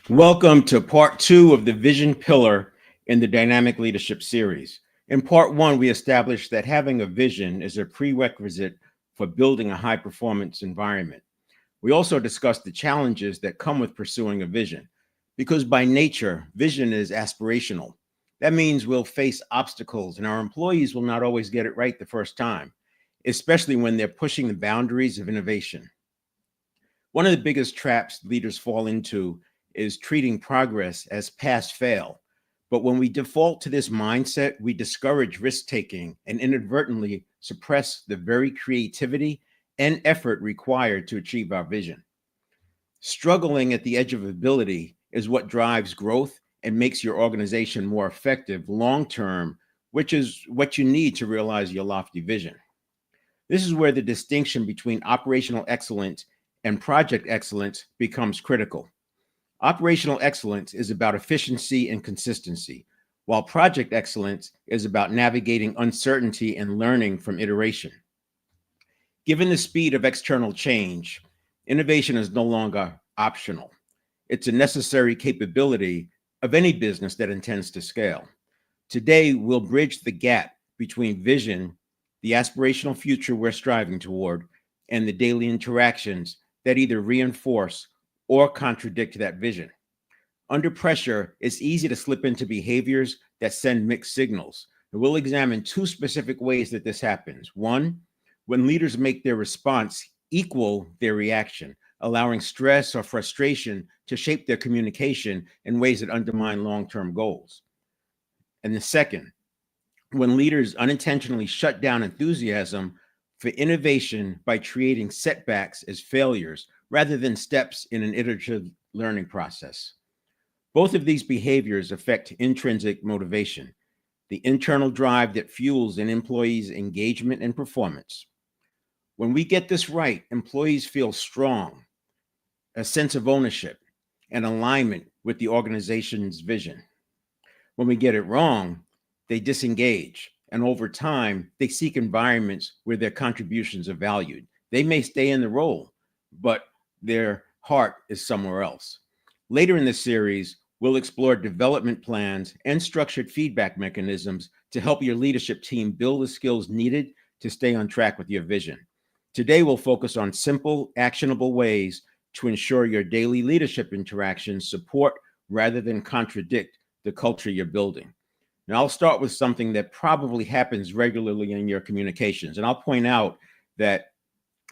Welcome to part 2 of the vision pillar in the dynamic leadership series. In part 1, we established that having a vision is a prerequisite for building a high performance environment. We also discussed the challenges that come with pursuing a vision, because by nature, vision is aspirational. That means we'll face obstacles and our employees will not always get it right the first time, especially when they're pushing the boundaries of innovation. One of the biggest traps leaders fall into is treating progress as pass fail. But when we default to this mindset, we discourage risk-taking and inadvertently suppress the very creativity and effort required to achieve our vision. Struggling at the edge of ability is what drives growth and makes your organization more effective long-term, which is what you need to realize your lofty vision. This is where the distinction between operational excellence and project excellence becomes critical. Operational excellence is about efficiency and consistency, while project excellence is about navigating uncertainty and learning from iteration. Given the speed of external change, innovation is no longer optional. It's a necessary capability of any business that intends to scale. Today, we'll bridge the gap between vision, the aspirational future we're striving toward, and the daily interactions that either reinforce or contradict that vision. Under pressure, it's easy to slip into behaviors that send mixed signals. And we'll examine 2 specific ways that this happens. 1, when leaders make their response equal their reaction, allowing stress or frustration to shape their communication in ways that undermine long-term goals. And the second, when leaders unintentionally shut down enthusiasm for innovation by creating setbacks as failures rather than steps in an iterative learning process. Both of these behaviors affect intrinsic motivation, the internal drive that fuels an employee's engagement and performance. When we get this right, employees feel strong, a sense of ownership, and alignment with the organization's vision. When we get it wrong, they disengage, and over time, they seek environments where their contributions are valued. They may stay in the role, but their heart is somewhere else. Later in this series, we'll explore development plans and structured feedback mechanisms to help your leadership team build the skills needed to stay on track with your vision. Today, we'll focus on simple, actionable ways to ensure your daily leadership interactions support rather than contradict the culture you're building. Now, I'll start with something that probably happens regularly in your communications. And I'll point out that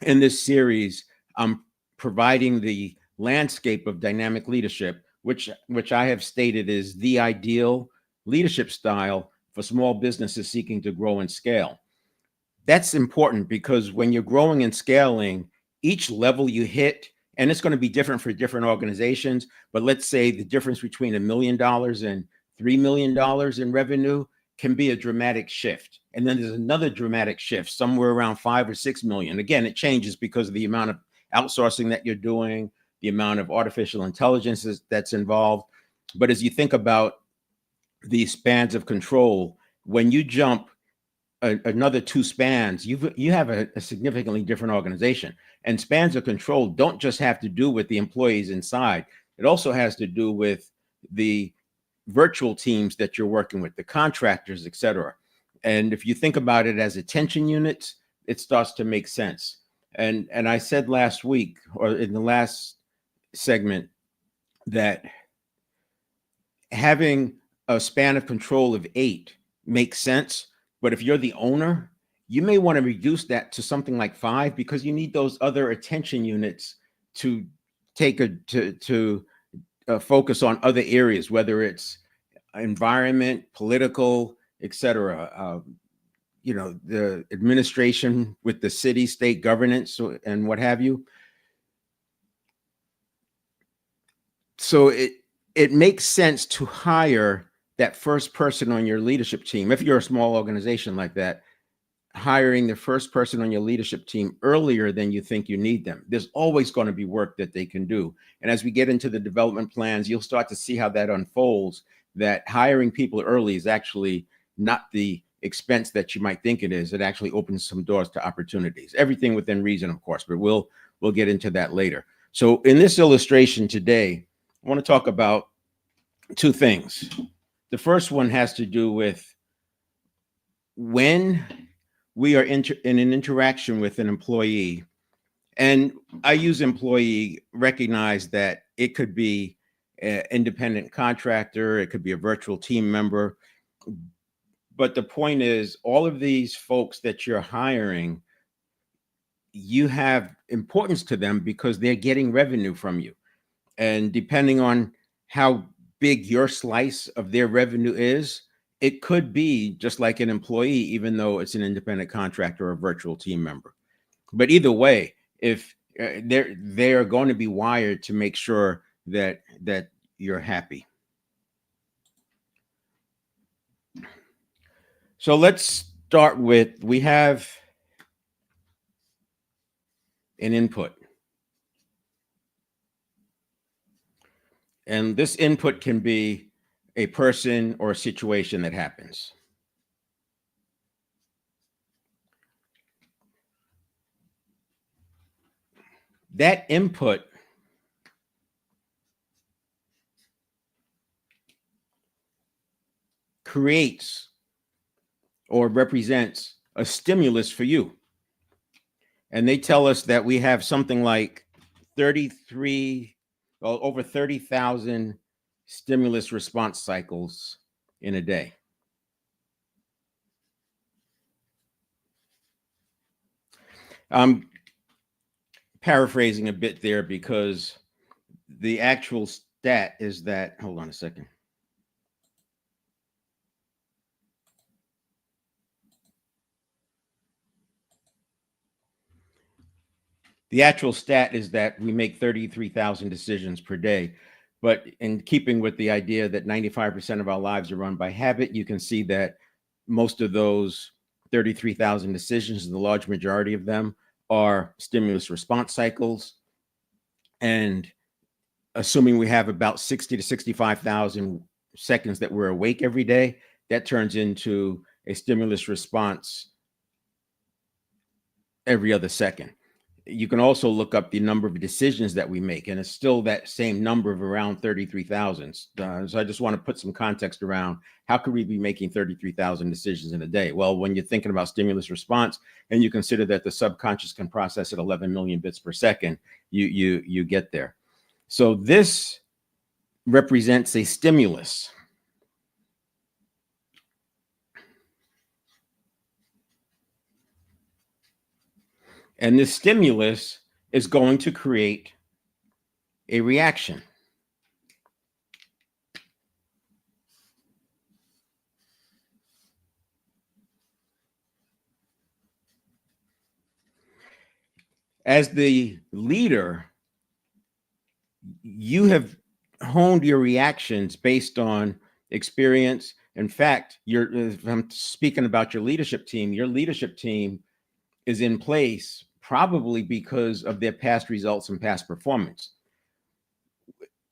in this series, I'm providing the landscape of dynamic leadership, which I have stated is the ideal leadership style for small businesses seeking to grow and scale. That's important because when you're growing and scaling, each level you hit, and it's going to be different for different organizations, but let's say the difference between $1 million and $3 million in revenue can be a dramatic shift. And then there's another dramatic shift somewhere around 5 or 6 million. Again, it changes because of the amount of outsourcing that you're doing, the amount of artificial intelligence that's involved. But as you think about the spans of control, when you jump another 2 spans, you have a significantly different organization. And spans of control don't just have to do with the employees inside. It also has to do with the virtual teams that you're working with, the contractors, et cetera. And if you think about it as attention units, it starts to make sense. And I said last week, or in the last segment, that having a span of control of 8 makes sense. But if you're the owner, you may want to reduce that to something like 5 because you need those other attention units to take to focus on other areas, whether it's environment, political, et cetera. The administration with the city, state governance, and what have you. So it makes sense to hire that first person on your leadership team. If you're a small organization like that, hiring the first person on your leadership team earlier than you think you need them. There's always going to be work that they can do. And as we get into the development plans, you'll start to see how that unfolds, that hiring people early is actually not the expense that you might think it is. It actually opens some doors to opportunities. Everything within reason, of course, but we'll get into that later. So in this illustration today, I want to talk about two things. The first one has to do with when we are in an interaction with an employee, and I use employee, recognize that it could be an independent contractor, it could be a virtual team member. But the point is, all of these folks that you're hiring, you have importance to them because they're getting revenue from you. And depending on how big your slice of their revenue is, it could be just like an employee, even though it's an independent contractor or a virtual team member. But either way, if they are going to be wired to make sure that you're happy. So let's start with, we have an input. And this input can be a person or a situation that happens. That input creates or represents a stimulus for you. And they tell us that we have something like over 30,000 stimulus response cycles in a day. I'm paraphrasing a bit there because the actual stat is that, hold on a second. The actual stat is that we make 33,000 decisions per day. But in keeping with the idea that 95% of our lives are run by habit, you can see that most of those 33,000 decisions, the large majority of them, are stimulus response cycles. And assuming we have about 60 to 65,000 seconds that we're awake every day, that turns into a stimulus response every other second. You can also look up the number of decisions that we make, and it's still that same number of around 33,000. So I just want to put some context around how could we be making 33,000 decisions in a day? Well, when you're thinking about stimulus response and you consider that the subconscious can process at 11 million bits per second, you get there. So this represents a stimulus. And this stimulus is going to create a reaction. As the leader, you have honed your reactions based on experience. In fact, if I'm speaking about your leadership team is in place probably because of their past results and past performance.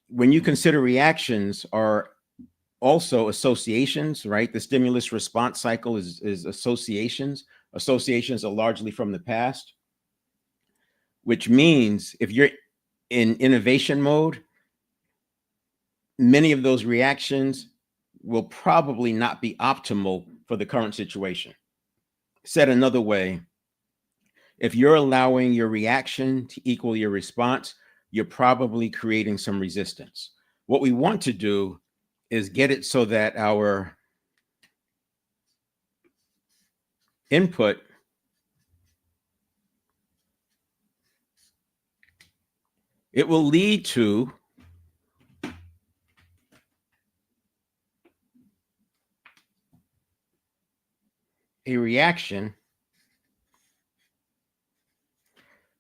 When you consider reactions are also associations, right? The stimulus response cycle is associations. Associations are largely from the past, which means if you're in innovation mode, many of those reactions will probably not be optimal for the current situation. Said another way, if you're allowing your reaction to equal your response, you're probably creating some resistance. What we want to do is get it so that our input it will lead to a reaction,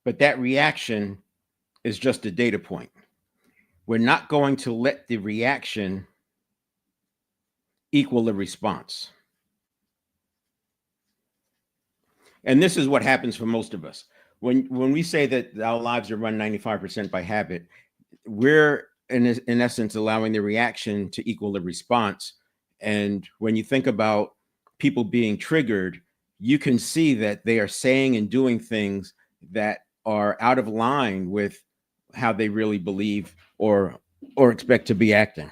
but that reaction is just a data point. We're not going to let the reaction equal the response. And this is what happens for most of us. When we say that our lives are run 95% by habit, we're in essence allowing the reaction to equal the response. And when you think about people being triggered, you can see that they are saying and doing things that are out of line with how they really believe or or expect to be acting.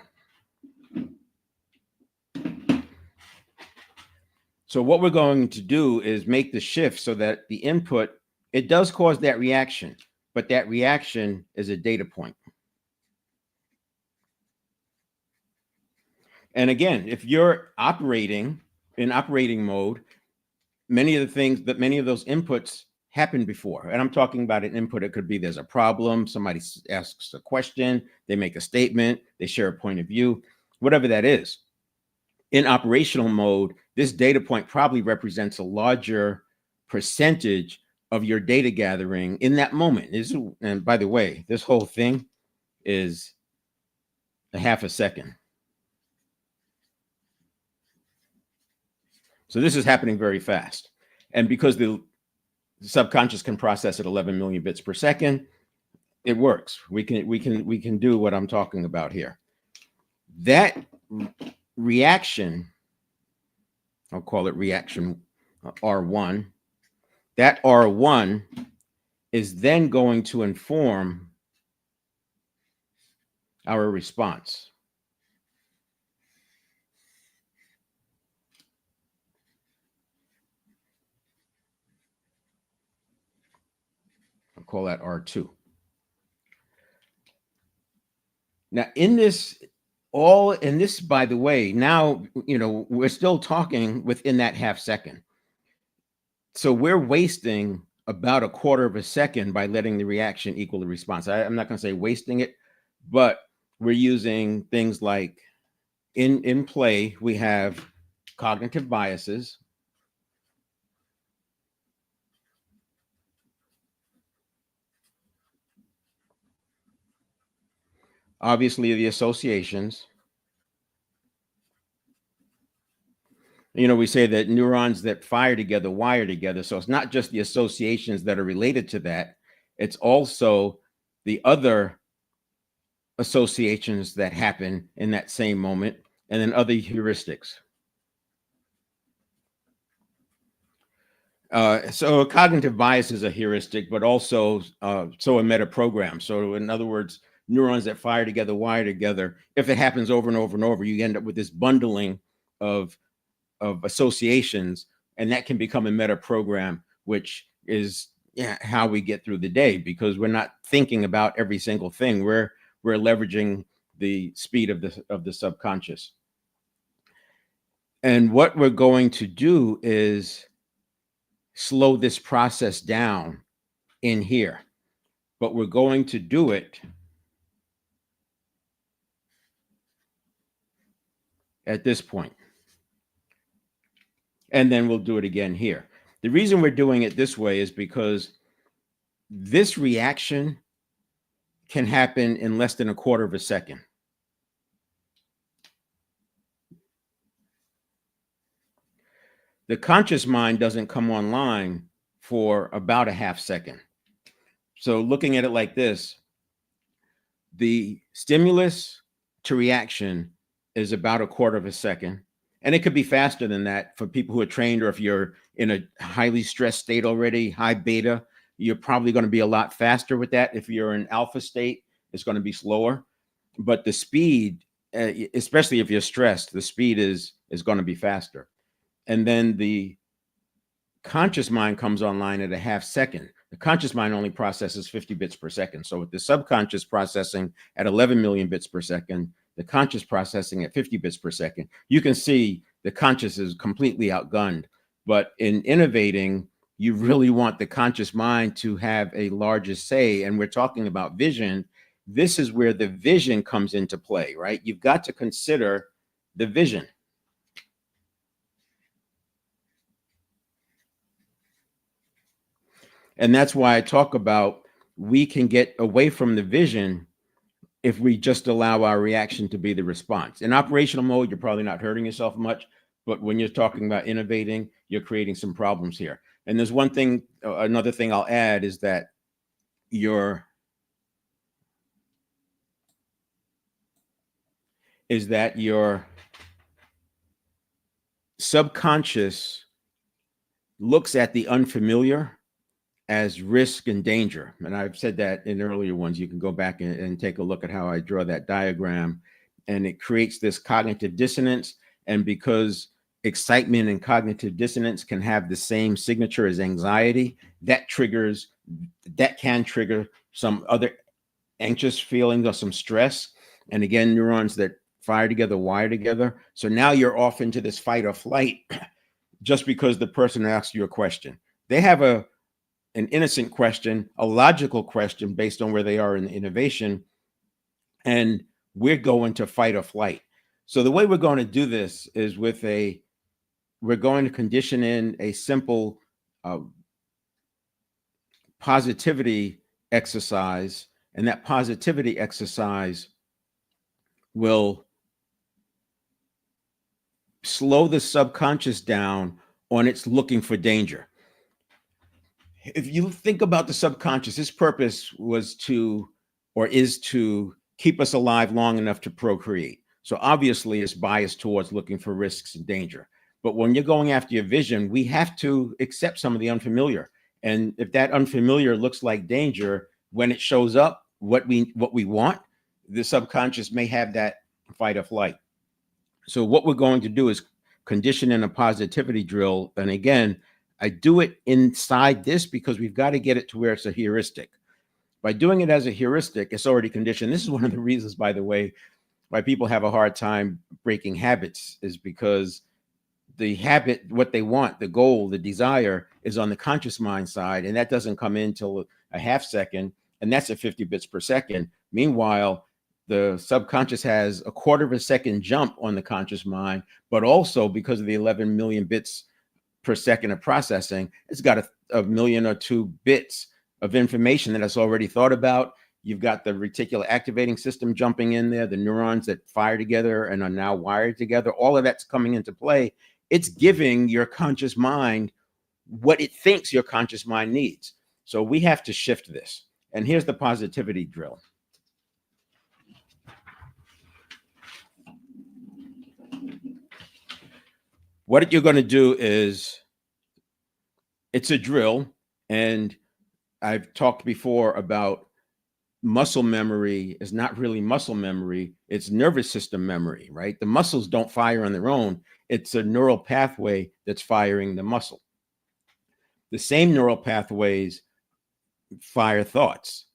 So what we're going to do is make the shift so that the input, it does cause that reaction, but that reaction is a data point. And again, if you're operating in operating mode, many of those inputs happened before. And I'm talking about an input. It could be there's a problem, somebody asks a question, they make a statement, they share a point of view, whatever that is. In operational mode, this data point probably represents a larger percentage of your data gathering in that moment. And by the way, this whole thing is a half a second. So this is happening very fast. And because the subconscious can process at 11 million bits per second, it works. We can do what I'm talking about here. That reaction, I'll call it reaction R1. That R1 is then going to inform our response. I'll call that R2. Now, in this, by the way, now, we're still talking within that half second. So we're wasting about a quarter of a second by letting the reaction equal the response. I'm not going to say wasting it, but we're using things like in play, we have cognitive biases. Obviously, the associations. We say that neurons that fire together wire together. So it's not just the associations that are related to that. It's also the other associations that happen in that same moment, and then other heuristics. So a cognitive bias is a heuristic, but also so a meta program. So in other words, neurons that fire together wire together. If it happens over and over and over, you end up with this bundling of associations, and that can become a meta program, which is how we get through the day, because we're not thinking about every single thing. We're leveraging the speed of the subconscious. And what we're going to do is slow this process down in here, but we're going to do it at this point. And then we'll do it again here. The reason we're doing it this way is because this reaction can happen in less than a quarter of a second. The conscious mind doesn't come online for about a half second. So looking at it like this, the stimulus to reaction is about a quarter of a second. And it could be faster than that for people who are trained, or if you're in a highly stressed state already, high beta, you're probably going to be a lot faster with that. If you're in alpha state, it's going to be slower. But the speed, especially if you're stressed, the speed is going to be faster. And then the conscious mind comes online at a half second. The conscious mind only processes 50 bits per second. So with the subconscious processing at 11 million bits per second, the conscious processing at 50 bits per second, you can see the conscious is completely outgunned. But in innovating, you really want the conscious mind to have a larger say. And we're talking about vision. This is where the vision comes into play, right? You've got to consider the vision. And that's why I talk about we can get away from the vision if we just allow our reaction to be the response. In operational mode, you're probably not hurting yourself much, but when you're talking about innovating, you're creating some problems here. And there's one thing, another thing I'll add is that your subconscious looks at the unfamiliar as risk and danger. And I've said that in earlier ones. You can go back and take a look at how I draw that diagram. And it creates this cognitive dissonance. And because excitement and cognitive dissonance can have the same signature as anxiety, that can trigger some other anxious feelings or some stress. And again, neurons that fire together wire together. So now you're off into this fight or flight just because the person asked you a question. They have an innocent question, a logical question based on where they are in the innovation, and we're going to fight or flight. So the way we're going to do this is we're going to condition in a simple positivity exercise, and that positivity exercise will slow the subconscious down on its looking for danger. If you think about the subconscious, its purpose was to, or is to, keep us alive long enough to procreate. So obviously it's biased towards looking for risks and danger. But when you're going after your vision, we have to accept some of the unfamiliar. And if that unfamiliar looks like danger, when it shows up, what we want, the subconscious may have that fight or flight. So what we're going to do is condition in a positivity drill. And again, I do it inside this because we've got to get it to where it's a heuristic. By doing it as a heuristic, it's already conditioned. This is one of the reasons, by the way, why people have a hard time breaking habits, is because the habit, what they want, the goal, the desire, is on the conscious mind side, and that doesn't come in till a half second, and that's at 50 bits per second. Meanwhile, the subconscious has a quarter of a second jump on the conscious mind, but also because of the 11 million bits per second of processing, it's got a million or two bits of information that it's already thought about. You've got the reticular activating system jumping in there, the neurons that fire together and are now wired together. All of that's coming into play. It's giving your conscious mind what it thinks your conscious mind needs. So we have to shift this. And here's the positivity drill. What you're going to do is, it's a drill, and I've talked before about muscle memory is not really muscle memory, it's nervous system memory, right? The muscles don't fire on their own. It's a neural pathway that's firing the muscle. The same neural pathways fire thoughts.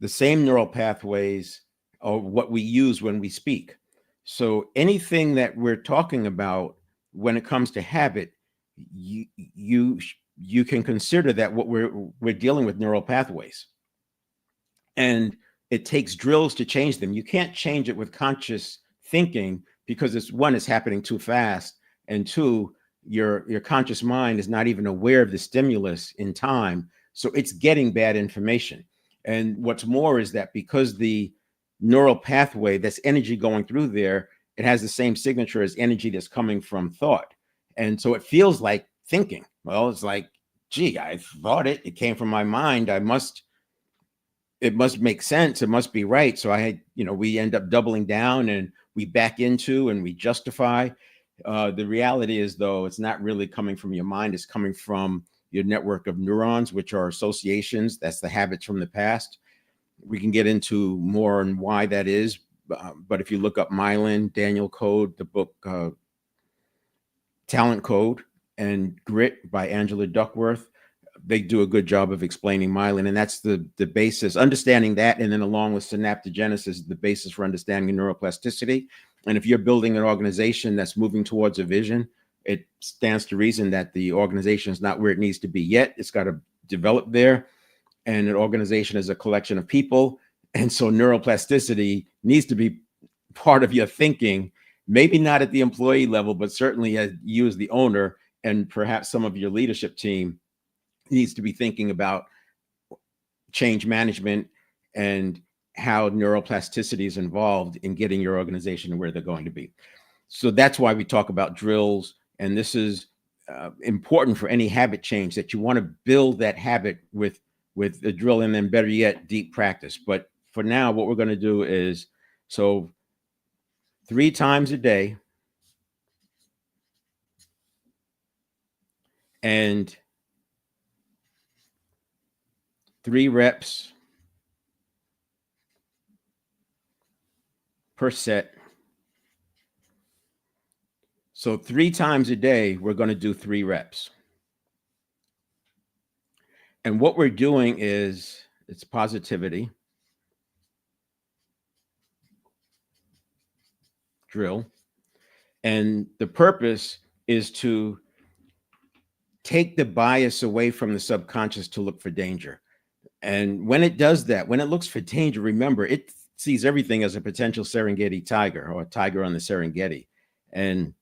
The same neural pathways are what we use when we speak. So anything that we're talking about when it comes to habit, you can consider that what we're dealing with neural pathways. And it takes drills to change them. You can't change it with conscious thinking because it's happening too fast, and two, your conscious mind is not even aware of the stimulus in time, so it's getting bad information. And what's more is that because the neural pathway, that's energy going through there, it has the same signature as energy that's coming from thought, and so it feels like thinking. Well, it's like, gee, I thought it came from my mind, it must make sense, it must be right. So we end up doubling down, and we back into and we justify. The reality is, though, it's not really coming from your mind, it's coming from your network of neurons, which are associations. That's the habits from the past. We can get into more on why that is, but if you look up myelin, Daniel Code, the book Talent Code, and Grit by Angela Duckworth, they do a good job of explaining myelin, and that's the basis. Understanding that, and then along with synaptogenesis, the basis for understanding neuroplasticity. And if you're building an organization that's moving towards a vision, it stands to reason that the organization is not where it needs to be yet. It's got to develop there, and an organization is a collection of people, and so neuroplasticity needs to be part of your thinking. Maybe not at the employee level, but certainly as you as the owner, and perhaps some of your leadership team needs to be thinking about change management and how neuroplasticity is involved in getting your organization to where they're going to be. So that's why we talk about drills. And this is important for any habit change, that you want to build that habit with a drill, and then better yet, deep practice. But for now, what we're going to do is, so 3 times a day, and 3 reps per set. So 3 times a day, we're going to do 3 reps. And what we're doing is, it's positivity drill. And the purpose is to take the bias away from the subconscious to look for danger. And when it does that, when it looks for danger, remember, it sees everything as a potential Serengeti tiger or a tiger on the Serengeti. And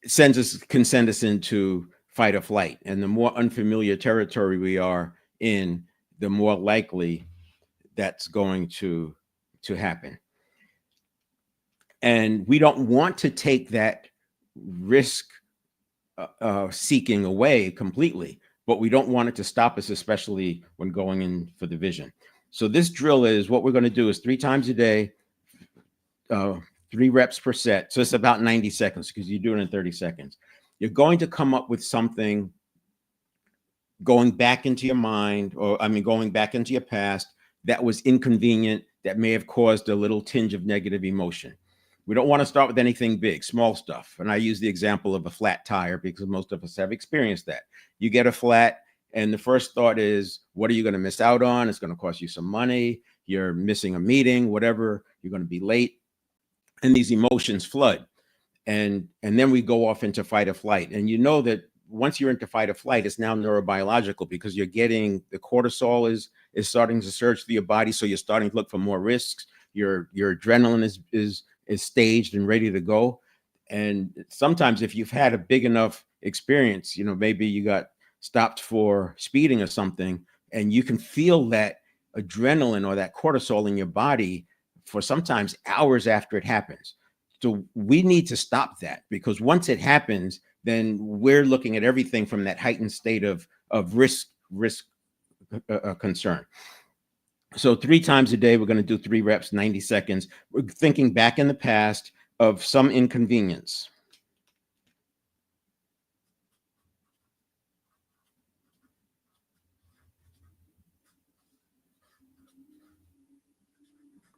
can send us into fight or flight. And the more unfamiliar territory we are in, the more likely that's going to happen. And we don't want to take that risk seeking away completely, but we don't want it to stop us, especially when going in for the vision. So this drill is, what we're going to do is 3 times a day, 3 reps per set. So it's about 90 seconds because you do it in 30 seconds. You're going to come up with something going back into your mind, or going back into your past, that was inconvenient, that may have caused a little tinge of negative emotion. We don't want to start with anything big, small stuff. And I use the example of a flat tire because most of us have experienced that. You get a flat and the first thought is, what are you going to miss out on? It's going to cost you some money. You're missing a meeting, whatever. You're going to be late. And these emotions flood. And then we go off into fight or flight. And you know that once you're into fight or flight, it's now neurobiological because you're getting, the cortisol is starting to surge through your body. So you're starting to look for more risks. Your adrenaline is staged and ready to go. And sometimes if you've had a big enough experience, maybe you got stopped for speeding or something, and you can feel that adrenaline or that cortisol in your body for sometimes hours after it happens. So we need to stop that, because once it happens, then we're looking at everything from that heightened state of risk concern. So 3 times a day, we're going to do 3 reps, 90 seconds. We're thinking back in the past of some inconvenience.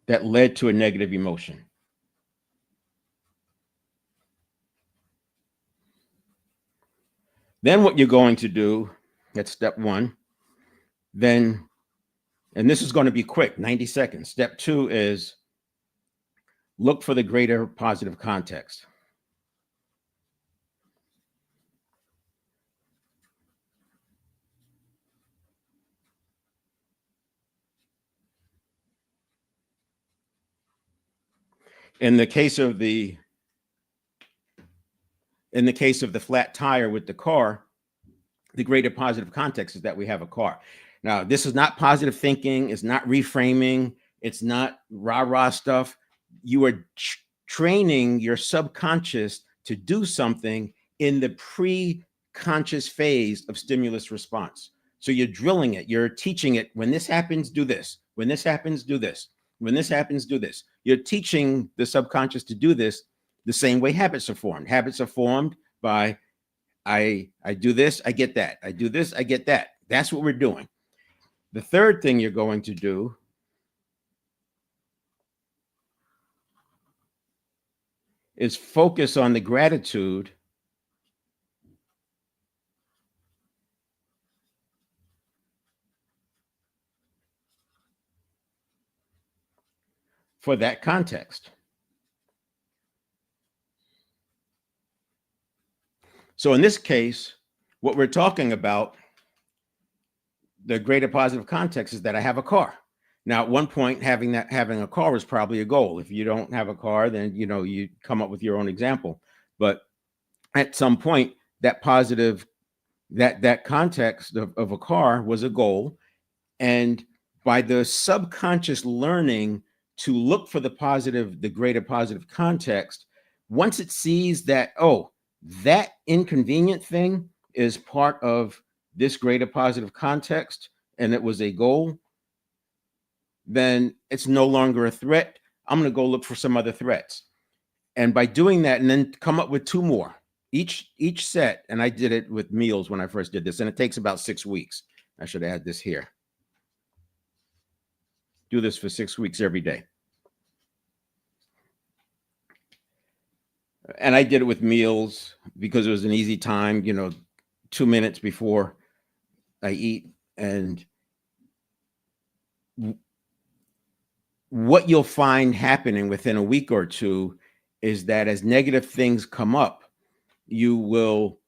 That led to a negative emotion. Then what you're going to do, that's step 1. Then, and this is going to be quick, 90 seconds. Step 2 is look for the greater positive context. In the case of the flat tire with the car, the greater positive context is that we have a car. Now, this is not positive thinking. It's not reframing. It's not rah-rah stuff. You are training your subconscious to do something in the pre-conscious phase of stimulus response. So you're drilling it. You're teaching it, when this happens, do this. When this happens, do this. When this happens, do this. You're teaching the subconscious to do this the same way habits are formed. Habits are formed by, I do this, I get that. I do this, I get that. That's what we're doing. The third thing you're going to do is focus on the gratitude for that context. So in this case, what we're talking about, the greater positive context, is that I have a car. Now, at one point, having a car was probably a goal. If you don't have a car, then you come up with your own example. But at some point, that positive, that context of a car was a goal. And by the subconscious learning to look for the positive, the greater positive context, once it sees that, oh, that inconvenient thing is part of this greater positive context, and it was a goal, then it's no longer a threat. I'm going to go look for some other threats. And by doing that, and then come up with 2 more. each set, and I did it with meals when I first did this, and it takes about 6 weeks. I should add this here. Do this for 6 weeks every day. And I did it with meals because it was an easy time, 2 minutes before I eat. And what you'll find happening within a week or two is that as negative things come up, you will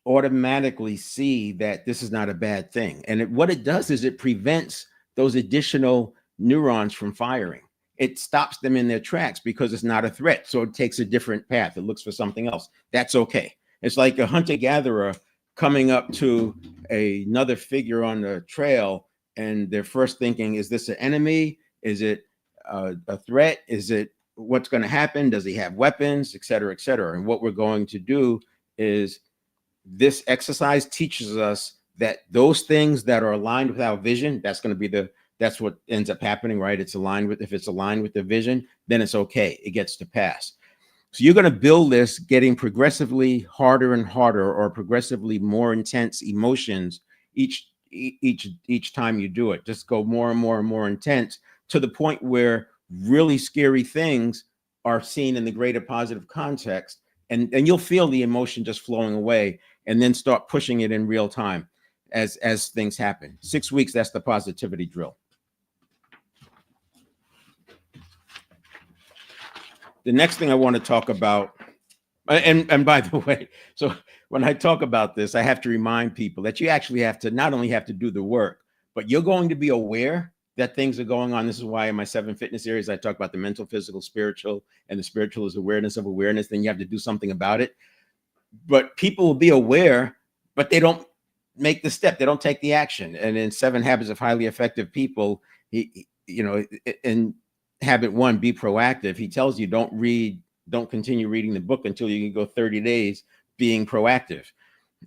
automatically see that this is not a bad thing. And what it does is it prevents those additional neurons from firing. It stops them in their tracks because it's not a threat. So it takes a different path. It looks for something else. That's okay. It's like a hunter-gatherer coming up to another figure on the trail, and they're first thinking, is this an enemy? Is it a threat? Is it what's going to happen? Does he have weapons, et cetera, et cetera? And what we're going to do is this exercise teaches us that those things that are aligned with our vision, that's going to be that's what ends up happening, right? It's aligned with, if it's aligned with the vision, then it's okay. It gets to pass. So you're going to build this getting progressively harder and harder, or progressively more intense emotions each time you do it. Just go more and more and more intense to the point where really scary things are seen in the greater positive context, and you'll feel the emotion just flowing away, and then start pushing it in real time as things happen. 6 weeks, that's the positivity drill. The next thing I want to talk about, and by the way, so when I talk about this, I have to remind people that you actually have to not only have to do the work, but you're going to be aware that things are going on. This is why in my 7 fitness areas, I talk about the mental, physical, spiritual, and the spiritual is awareness of awareness. Then you have to do something about it. But people will be aware, but they don't make the step. They don't take the action. And in 7 Habits of Highly Effective People, in habit 1, be proactive, he tells you don't continue reading the book until you can go 30 days being proactive.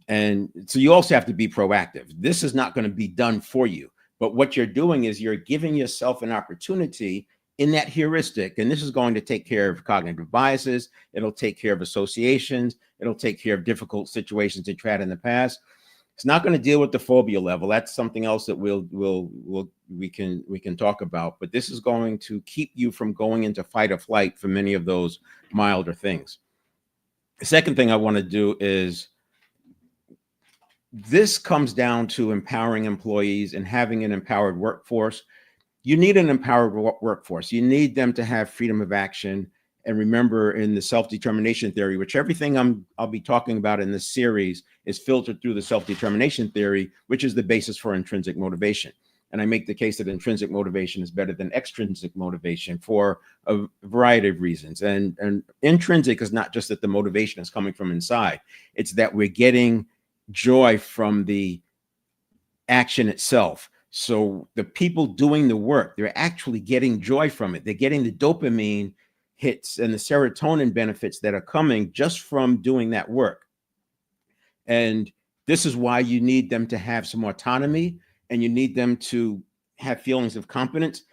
And so you also have to be proactive. This is not going to be done for you. But what you're doing is you're giving yourself an opportunity in that heuristic. And this is going to take care of cognitive biases. It'll take care of associations. It'll take care of difficult situations that you had in the past. It's not going to deal with the phobia level. That's something else that we can talk about. But this is going to keep you from going into fight or flight for many of those milder things. The second thing I want to do is, this comes down to empowering employees and having an empowered workforce. You need an empowered workforce. You need them to have freedom of action. And remember, in the self-determination theory, which everything I'll be talking about in this series is filtered through the self-determination theory, which is the basis for intrinsic motivation. And I make the case that intrinsic motivation is better than extrinsic motivation for a variety of reasons. And intrinsic is not just that the motivation is coming from inside. It's that we're getting joy from the action itself. So the people doing the work, they're actually getting joy from it. They're getting the dopamine hits and the serotonin benefits that are coming just from doing that work. And this is why you need them to have some autonomy, and you need them to have feelings of competence.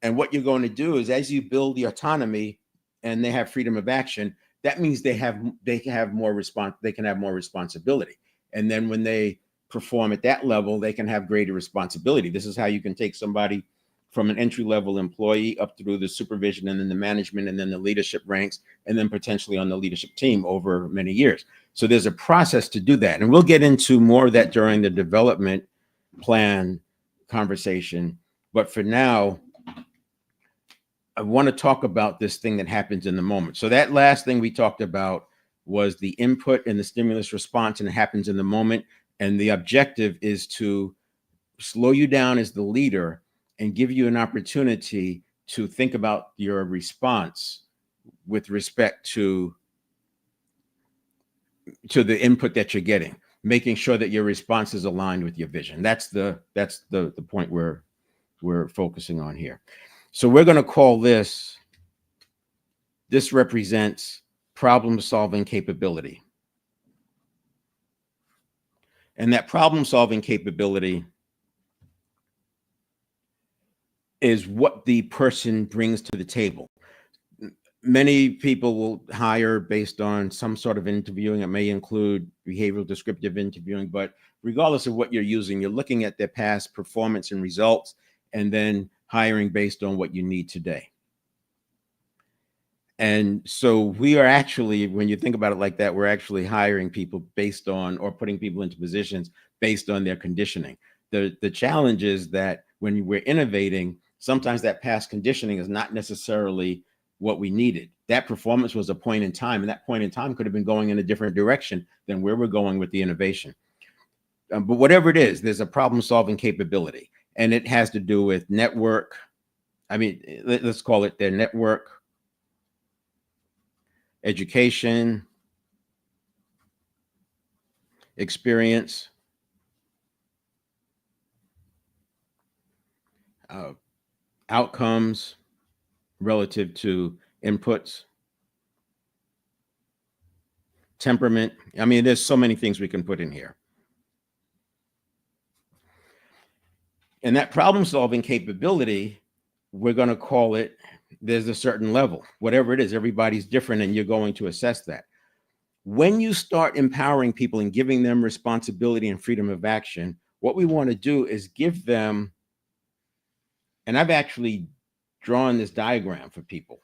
And what you're going to do is, as you build the autonomy and they have freedom of action, that means they can have more responsibility. And then when they perform at that level, they can have greater responsibility. This is how you can take somebody from an entry-level employee up through the supervision, and then the management, and then the leadership ranks, and then potentially on the leadership team over many years. So there's a process to do that. And we'll get into more of that during the development plan conversation. But for now, I want to talk about this thing that happens in the moment. So that last thing we talked about was the input and the stimulus response, and it happens in the moment. And the objective is to slow you down as the leader and give you an opportunity to think about your response with respect to the input that you're getting, making sure that your response is aligned with your vision. That's the point we're focusing on here. So we're going to call this represents problem-solving capability. And that problem-solving capability is what the person brings to the table. Many people will hire based on some sort of interviewing. It may include behavioral descriptive interviewing, but regardless of what you're using, you're looking at their past performance and results, and then hiring based on what you need today. And so we are actually, when you think about it like that, we're actually hiring people based on, or putting people into positions based on their conditioning. The challenge is that when we're innovating, sometimes that past conditioning is not necessarily what we needed. That performance was a point in time, and that point in time could have been going in a different direction than where we're going with the innovation. But whatever it is, there's a problem-solving capability, and it has to do with network. I mean, let's call it their network, education, experience, outcomes relative to inputs, temperament. I mean, there's so many things we can put in here. And that problem-solving capability, we're going to call it, there's a certain level, whatever it is, everybody's different, and you're going to assess that. When you start empowering people and giving them responsibility and freedom of action, what we want to do is give them, and I've actually drawn this diagram for people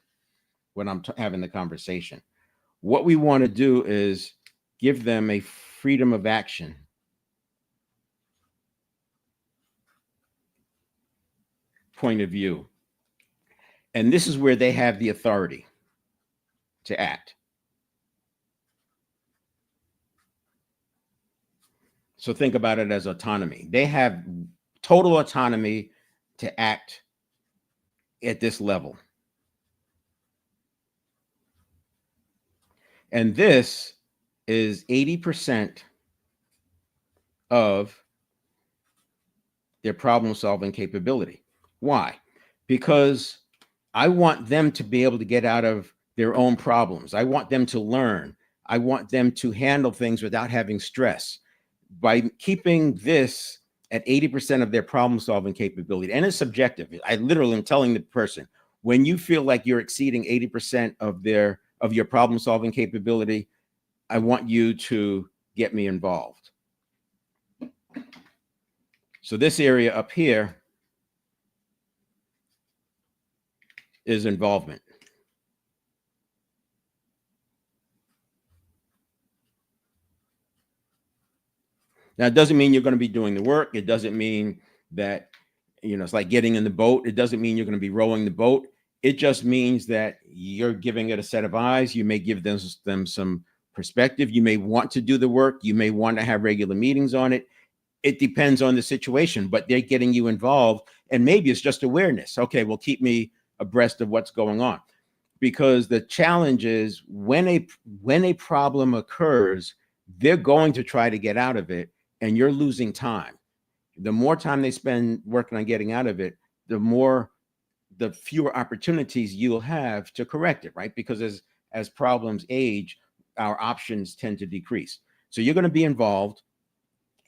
when I'm having the conversation. What we want to do is give them a freedom of action point of view. And this is where they have the authority to act. So think about it as autonomy. They have total autonomy to act at this level. And this is 80% of their problem-solving capability. Why? Because I want them to be able to get out of their own problems. I want them to learn. I want them to handle things without having stress. By keeping this at 80% of their problem-solving capability, and it's subjective. I literally am telling the person, when you feel like you're exceeding 80% of your problem-solving capability, I want you to get me involved. So this area up here is involvement. Now, it doesn't mean you're going to be doing the work. It doesn't mean that, it's like getting in the boat. It doesn't mean you're going to be rowing the boat. It just means that you're giving it a set of eyes. You may give them some perspective. You may want to do the work. You may want to have regular meetings on it. It depends on the situation, but they're getting you involved. And maybe it's just awareness. Okay, well, keep me abreast of what's going on. Because the challenge is when a problem occurs, they're going to try to get out of it, and you're losing time. The more time they spend working on getting out of it, the fewer opportunities you'll have to correct it, right? Because as problems age, our options tend to decrease. So you're going to be involved,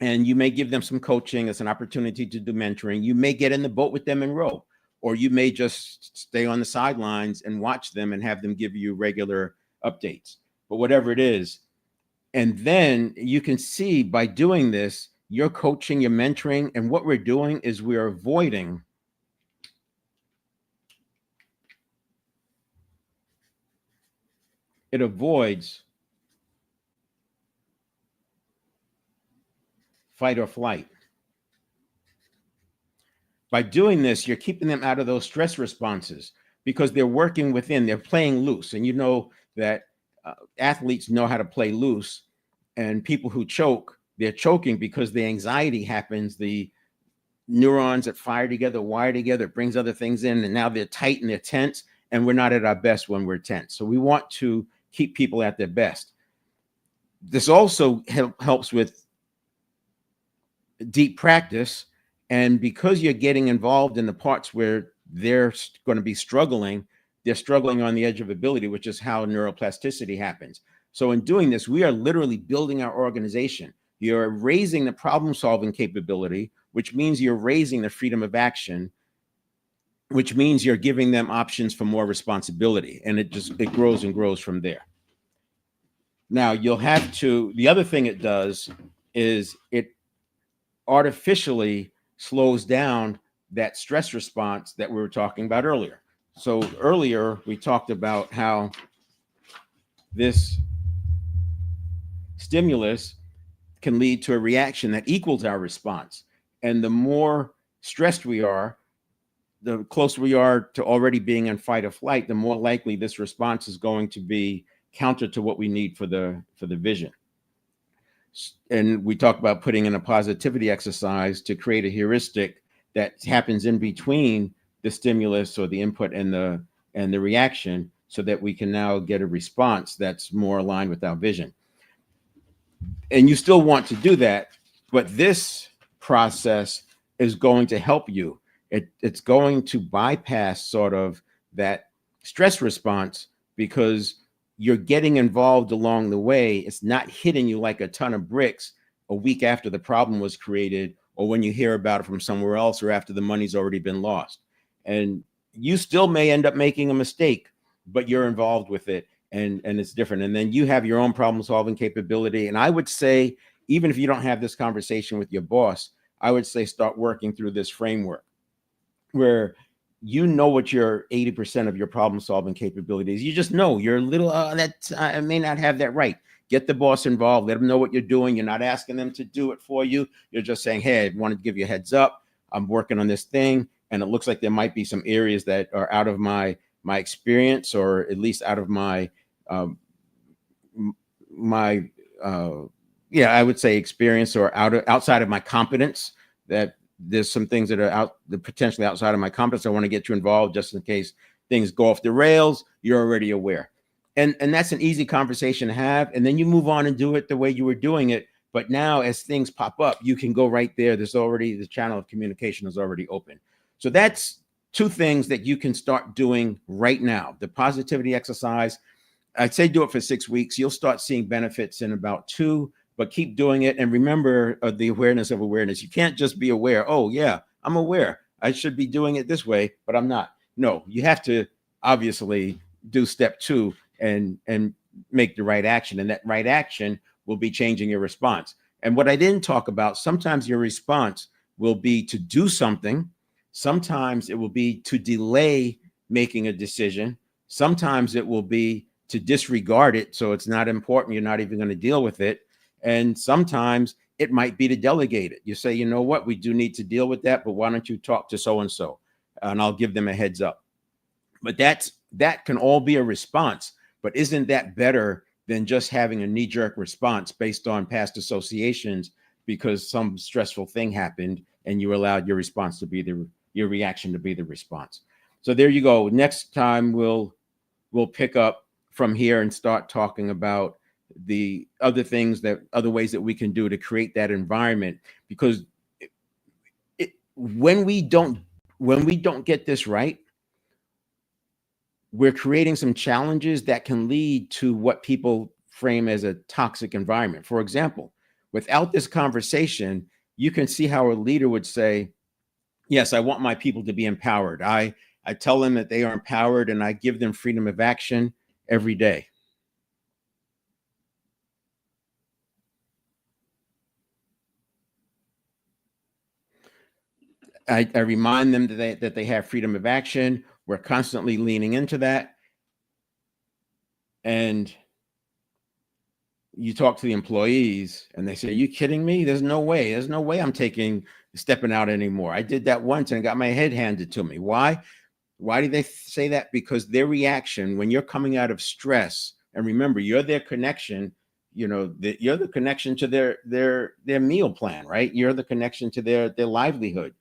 and you may give them some coaching. It's an opportunity to do mentoring. You may get in the boat with them and row, or you may just stay on the sidelines and watch them and have them give you regular updates. But whatever it is, and then you can see by doing this, you're coaching, you're mentoring, and what we're doing is we're avoiding it avoids fight or flight. By doing this, you're keeping them out of those stress responses because they're working within, they're playing loose. And you know that athletes know how to play loose, and people who choke, they're choking because the anxiety happens. The neurons that fire together, wire together, it brings other things in, and now they're tight and they're tense, and we're not at our best when we're tense. So we want to keep people at their best. This also helps with deep practice. And because you're getting involved in the parts where they're going to be struggling, they're struggling on the edge of ability, which is how neuroplasticity happens. So in doing this, we are literally building our organization. You're raising the problem-solving capability, which means you're raising the freedom of action. which means you're giving them options for more responsibility, and it grows and grows from there. Now you'll have to, the other thing it does is it artificially slows down that stress response that we were talking about earlier. So earlier we talked about how this stimulus can lead to a reaction that equals our response. And the more stressed we are, the closer we are to already being in fight or flight, the more likely this response is going to be counter to what we need for the vision. And we talked about putting in a positivity exercise to create a heuristic that happens in between the stimulus or the input and the reaction, so that we can now get a response that's more aligned with our vision. And you still want to do that, but this process is going to help you. It's going to bypass sort of that stress response, because you're getting involved along the way. It's not hitting you like a ton of bricks a week after the problem was created, or when you hear about it from somewhere else, or after the money's already been lost. And you still may end up making a mistake, but you're involved with it, and it's different. And then you have your own problem solving capability. And I would say, even if you don't have this conversation with your boss, I would say start working through this framework where you know what your 80% of your problem solving capability is. You just know you're a little, I may not have that right. Get the boss involved. Let them know what you're doing. You're not asking them to do it for you. You're just saying, hey, I want to give you a heads up. I'm working on this thing, and it looks like there might be some areas that are out of my experience, or at least out of my I would say experience, or outside of my competence. That there's some things that are potentially outside of my competence. I want to get you involved just in case things go off the rails. You're already aware. And that's an easy conversation to have. And then you move on and do it the way you were doing it. But now as things pop up, you can go right there. There's already, the channel of communication is already open. So that's two things that you can start doing right now. The positivity exercise, I'd say do it for 6 weeks. You'll start seeing benefits in about 2, but keep doing it. And remember the awareness of awareness. You can't just be aware. Oh yeah, I'm aware. I should be doing it this way, but I'm not. No, you have to obviously do step 2 and make the right action. And that right action will be changing your response. And what I didn't talk about, sometimes your response will be to do something. Sometimes it will be to delay making a decision. Sometimes it will be to disregard it. So it's not important. You're not even going to deal with it. And sometimes it might be to delegate it. You say, you know what, we do need to deal with that, but why don't you talk to so-and-so, and I'll give them a heads up. But that can all be a response. But isn't that better than just having a knee-jerk response based on past associations because some stressful thing happened and you allowed your response to be your reaction to be the response? So there you go. Next time we'll pick up from here and start talking about the other ways that we can do to create that environment. Because when we don't get this right, we're creating some challenges that can lead to what people frame as a toxic environment. For example, without this conversation, you can see how a leader would say, yes, I want my people to be empowered. I tell them that they are empowered, and I give them freedom of action every day. I remind them that they have freedom of action. We're constantly leaning into that. And you talk to the employees and they say, are you kidding me? There's no way. There's no way I'm stepping out anymore. I did that once and got my head handed to me. Why? Why do they say that? Because their reaction when you're coming out of stress, and remember, you're their connection, you're the connection to their meal plan, right? You're the connection to their livelihood.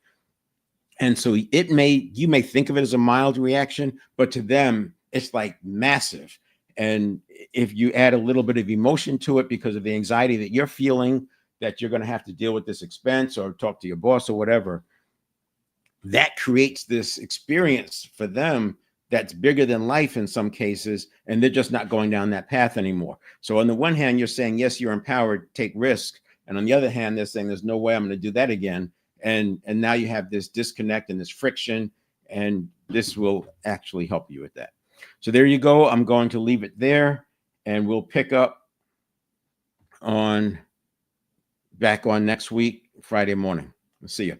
And so you may think of it as a mild reaction, but to them, it's like massive. And if you add a little bit of emotion to it because of the anxiety that you're feeling, that you're going to have to deal with this expense or talk to your boss or whatever, that creates this experience for them that's bigger than life in some cases, and they're just not going down that path anymore. So on the one hand, you're saying, yes, you're empowered, take risk. And on the other hand, they're saying, there's no way I'm going to do that again. And now you have this disconnect and this friction, And this will actually help you with that. So there you go. I'm going to leave it there, and we'll pick up back on next week, Friday morning. We'll see you.